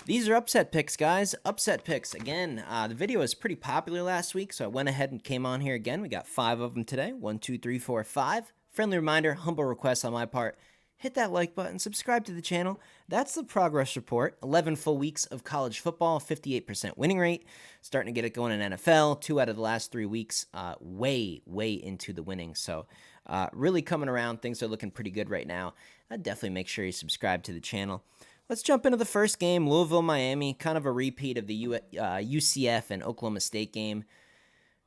These are upset picks, guys. Upset picks. Again, the video was pretty popular last week, so I went ahead and came on here again. We got 5 of them today. 1, 2, 3, 4, 5. Friendly reminder, humble request on my part. Hit that like button, subscribe to the channel. That's the progress report. 11 full weeks of college football, 58% winning rate. Starting to get it going in NFL. 2 out of the last 3 weeks, way into the winning. So really coming around. Things are looking pretty good right now. Definitely make sure you subscribe to the channel. Let's jump into the first game, Louisville, Miami, kind of a repeat of the UCF and Oklahoma State game.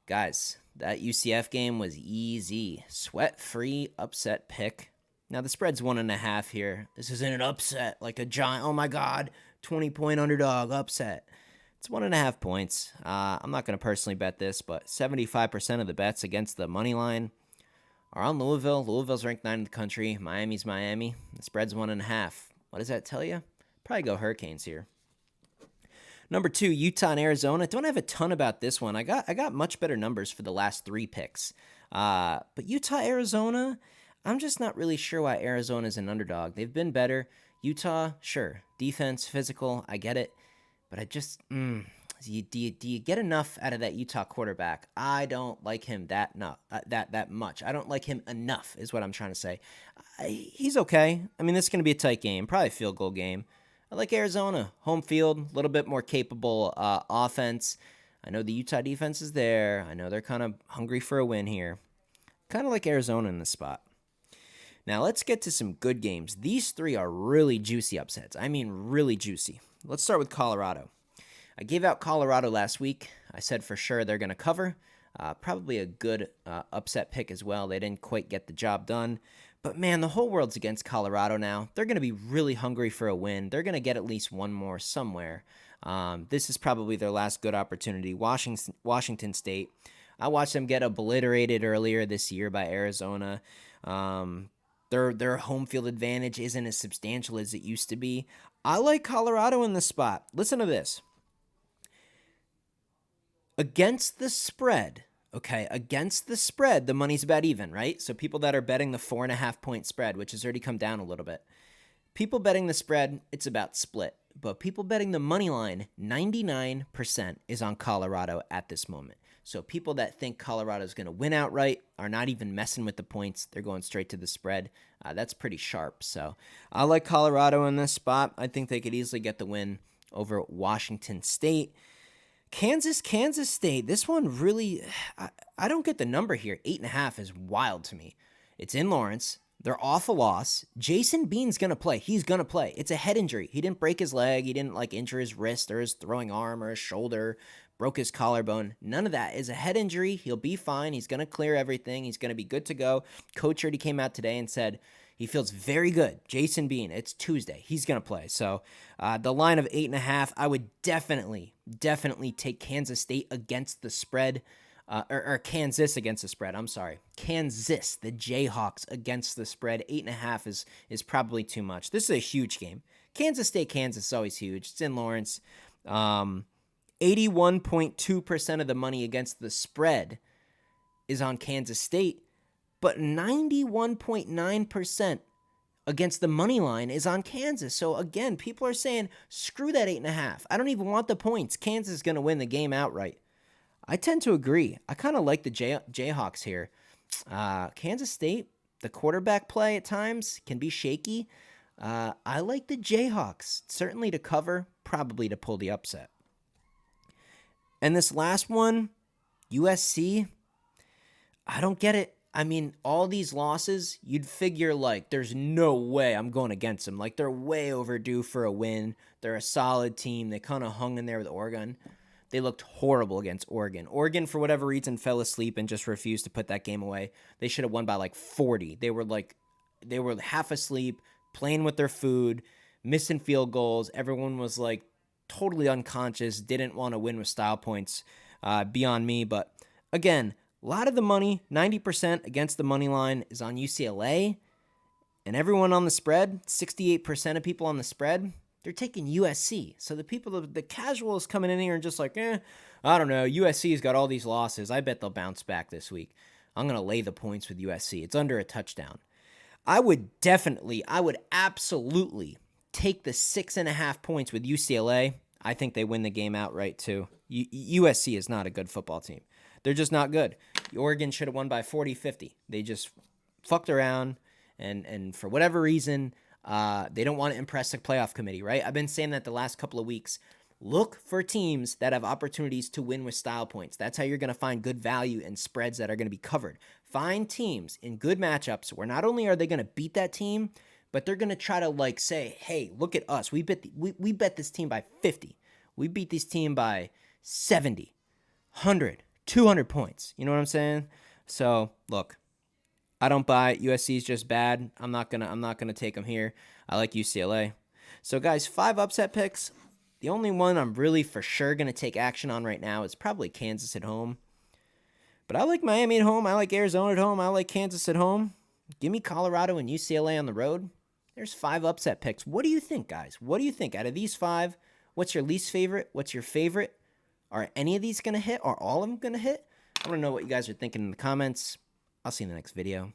Guys, that UCF game was easy. Sweat-free upset pick. Now, the spread's 1.5 here. This isn't an upset, like a giant, oh my God, 20-point underdog upset. It's 1.5 points. I'm not going to personally bet this, but 75% of the bets against the money line are on Louisville. Louisville's ranked 9 in the country. Miami's Miami. The spread's 1.5. What does that tell you? Probably go Hurricanes here. Number 2, Utah and Arizona. Don't have a ton about this one. I got much better numbers for the last 3 picks. But Utah, Arizona, I'm just not really sure why Arizona's an underdog. They've been better. Utah, sure. Defense, physical, I get it. But I just, do you get enough out of that Utah quarterback? I don't like him that much. I don't like him enough is what I'm trying to say. He's okay. I mean, this is going to be a tight game, probably a field goal game. I like Arizona. Home field, a little bit more capable offense. I know the Utah defense is there. I know they're kind of hungry for a win here. Kind of like Arizona in this spot. Now, let's get to some good games. These 3 are really juicy upsets. I mean, really juicy. Let's start with Colorado. I gave out Colorado last week. I said for sure they're going to cover. Probably a good upset pick as well. They didn't quite get the job done. But, man, the whole world's against Colorado now. They're going to be really hungry for a win. They're going to get at least one more somewhere. This is probably their last good opportunity. Washington State. I watched them get obliterated earlier this year by Arizona. Their home field advantage isn't as substantial as it used to be. I like Colorado in this spot. Listen to this. Against the spread, the money's about even, right? So people that are betting the 4.5-point spread, which has already come down a little bit. People betting the spread, it's about split. But people betting the money line, 99% is on Colorado at this moment. So people that think Colorado's going to win outright are not even messing with the points. They're going straight to the spread. That's pretty sharp. So I like Colorado in this spot. I think they could easily get the win over Washington State. Kansas State. This one really, I don't get the number here. 8.5 is wild to me. It's in Lawrence. They're off a loss. Jason Bean's going to play. He's going to play. It's a head injury. He didn't break his leg. He didn't injure his wrist or his throwing arm or his shoulder, broke his collarbone. None of that. Is a head injury. He'll be fine. He's going to clear everything. He's going to be good to go. Coach already came out today and said he feels very good. Jason Bean, it's Tuesday. He's going to play. So the line of 8.5, I would definitely take Kansas State against the spread. Or Kansas against the spread. I'm sorry. Kansas, the Jayhawks against the spread. 8.5 is probably too much. This is a huge game. Kansas State, Kansas is always huge. It's in Lawrence. 81.2% of the money against the spread is on Kansas State, but 91.9% against the money line is on Kansas. So again, people are saying, screw that 8.5. I don't even want the points. Kansas is going to win the game outright. I tend to agree. I kind of like the Jayhawks here. Kansas State, the quarterback play at times can be shaky. I like the Jayhawks, certainly to cover, probably to pull the upset. And this last one, USC, I don't get it. I mean, all these losses, you'd figure there's no way I'm going against them. They're way overdue for a win. They're a solid team. They kind of hung in there with Oregon. They looked horrible against Oregon. Oregon, for whatever reason, fell asleep and just refused to put that game away. They should have won by 40. They were half asleep, playing with their food, missing field goals. Everyone was totally unconscious, didn't want to win with style points beyond me. But again, a lot of the money, 90% against the money line, is on UCLA. And everyone on the spread, 68% of people on the spread, they're taking USC. So the casuals coming in here and just I don't know, USC's got all these losses. I bet they'll bounce back this week. I'm going to lay the points with USC. It's under a touchdown. I would absolutely take the 6.5 points with UCLA. I think they win the game outright too. USC is not a good football team. They're just not good. Oregon should have won by 40, 50. They just fucked around, and for whatever reason, they don't want to impress the playoff committee, right? I've been saying that the last couple of weeks. Look for teams that have opportunities to win with style points. That's how you're going to find good value and spreads that are going to be covered. Find teams in good matchups where not only are they going to beat that team, but they're going to try to like say, hey, look at us. We bet this team by 50. We beat this team by 70, 100, 200 points. You know what I'm saying? So, look, I don't buy it. USC is just bad. I'm not going to take them here. I like UCLA. So, guys, 5 upset picks. The only one I'm really for sure going to take action on right now is probably Kansas at home. But I like Miami at home. I like Arizona at home. I like Kansas at home. Give me Colorado and UCLA on the road. There's 5 upset picks. What do you think, guys? What do you think? Out of these 5, what's your least favorite? What's your favorite? Are any of these going to hit? Are all of them going to hit? I want to know what you guys are thinking in the comments. I'll see you in the next video.